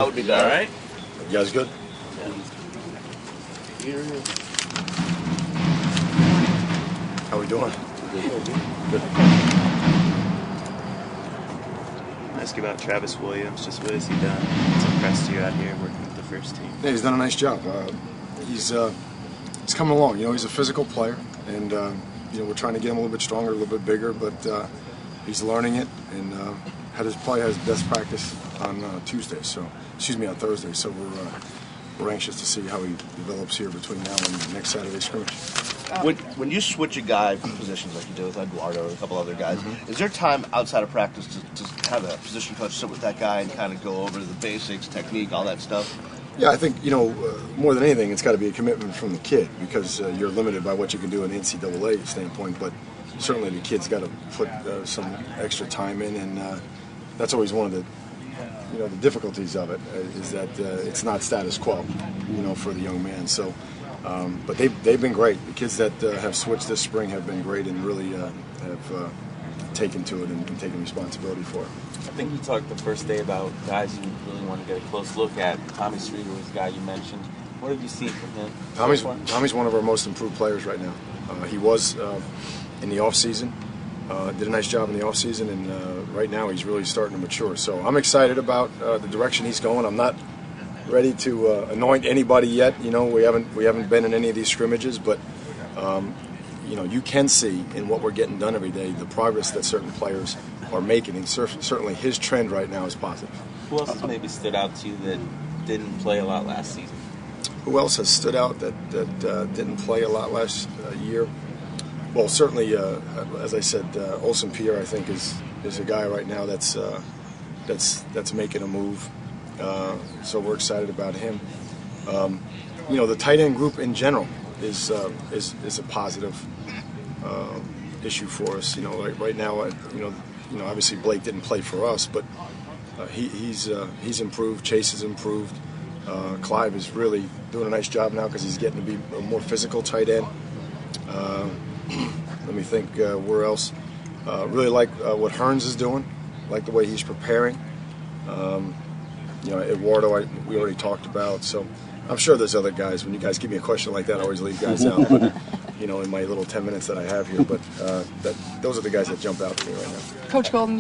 That would be good. All right. You guys good? How we doing? Good. Ask you about Travis Williams. Just what has he done? What's impressed you out here working with the first team? Yeah, he's done a nice job. He's coming along. You know, he's a physical player, and you know, we're trying to get him a little bit stronger, a little bit bigger, but he's learning it, and probably has best practice on Tuesday. So, on Thursday. So we're anxious to see how he develops here between now and next Saturday scrimmage. When you switch a guy from positions like you did with Eduardo or a couple other guys, is there time outside of practice to have a position coach sit with that guy and kind of go over the basics, technique, all that stuff? Yeah, I think, you know, more than anything, it's got to be a commitment from the kid because you're limited by what you can do in the NCAA standpoint, but certainly the kid's got to put some extra time in, and that's always one of the, you know, the difficulties of it is that it's not status quo, you know, for the young man. So, but they've been great. The kids that have switched this spring have been great and really have taken to it and taken responsibility for it. I think you talked the first day about guys you really want to get a close look at. Tommy Streeter was the guy you mentioned. What have you seen from him? Tommy's one of our most improved players right now. He was in the offseason. Did a nice job in the offseason, and right now he's really starting to mature. So I'm excited about the direction he's going. I'm not ready to anoint anybody yet. You know, we haven't been in any of these scrimmages, but you know, you can see in what we're getting done every day the progress that certain players are making, and certainly his trend right now is positive. Who else has maybe stood out to you that didn't play a lot last season? Who else has stood out that didn't play a lot last year? Well, certainly, as I said, Olsen Pierre, I think, is a guy right now that's making a move. So we're excited about him. You know, the tight end group in general is a positive issue for us. You know, like right now, you know, obviously Blake didn't play for us, but he's improved. Chase has improved. Clive is really doing a nice job now because he's getting to be a more physical tight end. Let me think where else. Really like what Hearns is doing, like the way he's preparing. You know, Eduardo, we already talked about. So I'm sure there's other guys. When you guys give me a question like that, I always leave guys out. But, you know, in my little 10 minutes that I have here. But those are the guys that jump out to me right now. Coach Golden,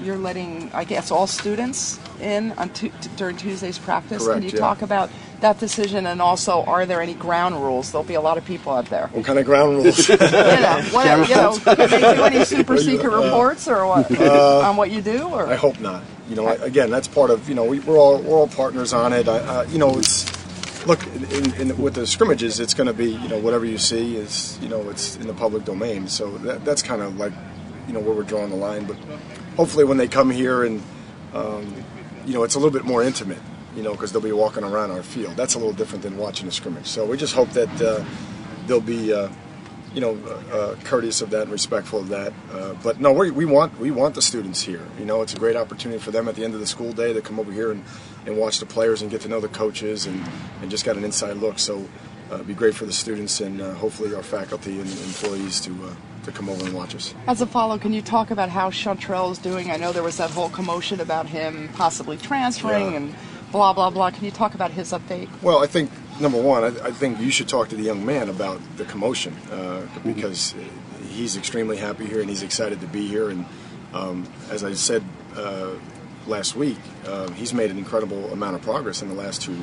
you're letting, I guess, all students in on during Tuesday's practice. Correct, Can you talk about that decision, and also, are there any ground rules? There'll be a lot of people out there. What kind of ground rules? Can they do any super secret reports or what on what you do? Or? I hope not. You know, again, that's part of, you know, we're all partners on it. You know, it's look with the scrimmages, it's going to be, you know, whatever you see is, you know, it's in the public domain. So that's kind of like, you know, where we're drawing the line. But hopefully, when they come here and you know, it's a little bit more intimate, you know, because they'll be walking around our field. That's a little different than watching a scrimmage. So we just hope that they'll be, you know, courteous of that and respectful of that. But no, we want the students here. You know, it's a great opportunity for them at the end of the school day to come over here and watch the players and get to know the coaches and just got an inside look. So it'd be great for the students and hopefully our faculty and employees to come over and watch us. As a follow, can you talk about how Shortrel is doing? I know there was that whole commotion about him possibly transferring and blah, blah, blah. Can you talk about his update? Well, I think, number one, I think you should talk to the young man about the commotion because he's extremely happy here and he's excited to be here. And as I said last week, he's made an incredible amount of progress in the last 2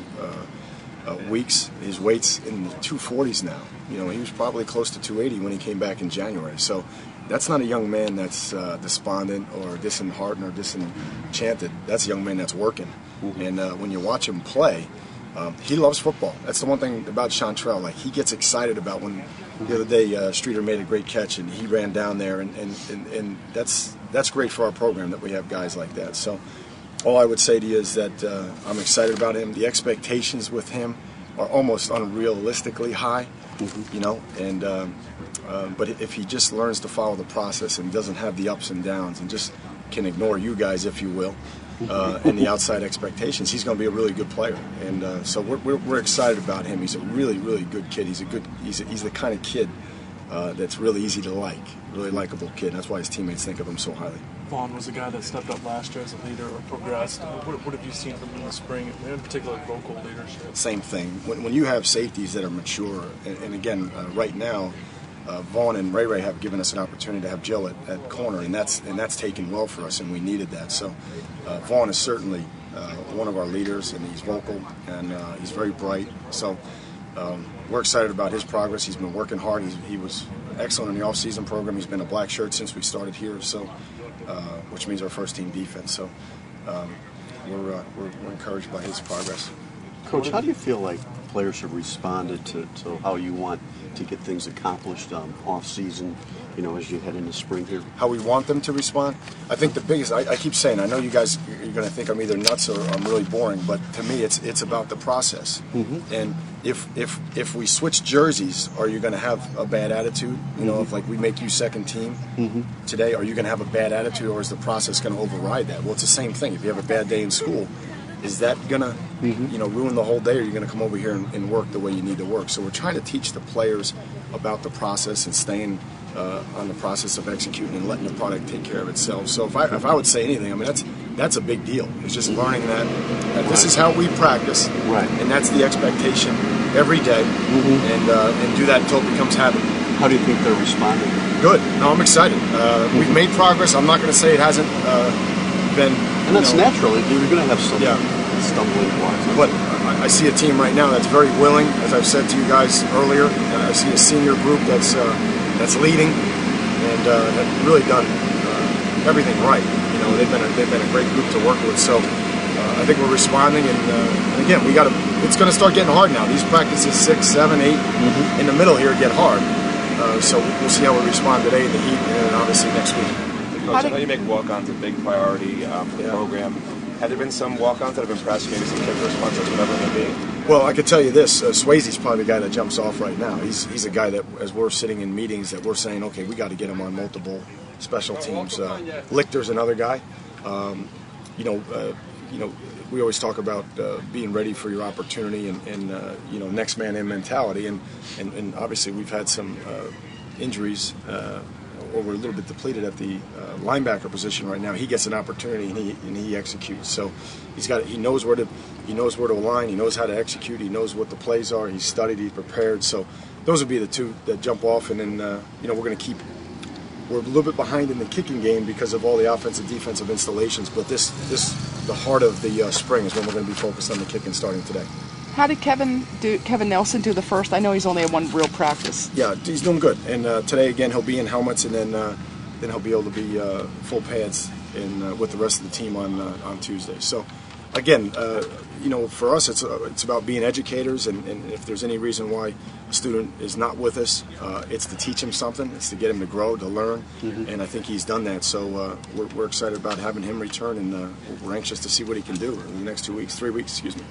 weeks. His weight's in the 240s now. You know, he was probably close to 280 when he came back in January. So that's not a young man that's despondent or disheartened or disenchanted. That's a young man that's working. And when you watch him play, he loves football. That's the one thing about Shortrel. Like, he gets excited about when the other day Streeter made a great catch and he ran down there, and that's great for our program that we have guys like that. So all I would say to you is that I'm excited about him. The expectations with him are almost unrealistically high, you know. And but if he just learns to follow the process and doesn't have the ups and downs and just can ignore you guys, if you will, and the outside expectations, he's going to be a really good player. And so we're excited about him. He's a really, really good kid. He's the kind of kid that's really easy to like, really likable kid. That's why his teammates think of him so highly. Vaughn was a guy that stepped up last year as a leader or progressed. What have you seen from him in the spring, and in particular vocal leadership? Same thing. When you have safeties that are mature, and again, right now, Vaughn and Ray have given us an opportunity to have Jill at corner, and that's taken well for us, and we needed that. So Vaughn is certainly one of our leaders, and he's vocal, and he's very bright. So we're excited about his progress. He's been working hard. He was excellent in the offseason program. He's been a black shirt since we started here, so which means our first team defense. So we're encouraged by his progress. Coach, how do you feel like players have responded to how you want to get things accomplished off season, as you head into spring here? How we want them to respond? I think the biggest, I keep saying, I know you guys, you're going to think I'm either nuts or I'm really boring, but to me it's about the process. Mm-hmm. And if we switch jerseys, are you going to have a bad attitude? If like we make you second team today, are you going to have a bad attitude, or is the process going to override that? Well, it's the same thing. If you have a bad day in school, is that going to ruin the whole day, or are you going to come over here and work the way you need to work? So we're trying to teach the players about the process and staying on the process of executing and letting the product take care of itself. So if I would say anything, I mean that's a big deal. It's just learning that this is how we practice, right? And that's the expectation every day, and do that until it becomes habit. How do you think they're responding? Good. No, I'm excited. We've made progress. I'm not going to say it hasn't been. And that's natural. You're going to have some stumbling blocks. But I see a team right now that's very willing, as I've said to you guys earlier. I see a senior group that's leading and have really done everything right. They've been a great group to work with. So I think we're responding, and again, it's going to start getting hard now. These practices 6, 7, 8 in the middle here get hard. So we'll see how we respond today in the heat, and obviously next week. Coach, I know you make walk-ons a big priority for the program. Have there been some walk-ons that have impressed you, maybe some kick responses, whatever it may be? Well, I could tell you this, Swayze's probably the guy that jumps off right now. He's a guy that, as we're sitting in meetings, that we're saying, okay, we got to get him on multiple special teams. Lichter's another guy. We always talk about being ready for your opportunity and next man in mentality. And obviously we've had some injuries, or we're a little bit depleted at the linebacker position right now. He gets an opportunity and he executes. So he knows where to align. He knows how to execute. He knows what the plays are. He's studied. He's prepared. So those would be the two that jump off. And then we're going to keep. We're a little bit behind in the kicking game because of all the offensive defensive installations. But the heart of the spring is when we're going to be focused on the kicking starting today. How did Kevin Nelson do the first? I know he's only had one real practice. Yeah, he's doing good. And today again he'll be in helmets, and then he'll be able to be full pads with the rest of the team on Tuesday. So again, for us it's about being educators, and if there's any reason why a student is not with us, it's to teach him something. It's to get him to grow, to learn, and I think he's done that. So we're excited about having him return, and we're anxious to see what he can do in the next 3 weeks. Excuse me.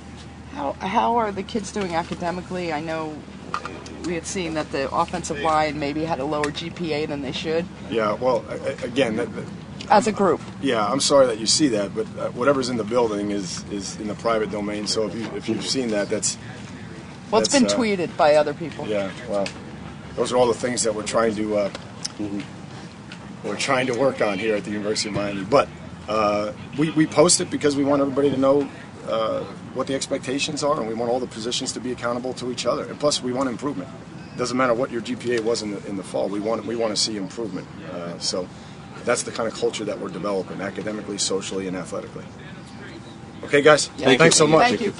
How are the kids doing academically? I know we had seen that the offensive line maybe had a lower GPA than they should. Yeah, well, again, as a group. Yeah, I'm sorry that you see that, but whatever's in the building is in the private domain. So if you've seen that, it's been tweeted by other people. Yeah, well, those are all the things that we're trying to work on here at the University of Miami. But we post it because we want everybody to know what the expectations are, and we want all the positions to be accountable to each other. And plus, we want improvement. It doesn't matter what your GPA was in the fall. We want to see improvement. So that's the kind of culture that we're developing, academically, socially, and athletically. Okay, guys. Yeah. Thanks so much. Thank you.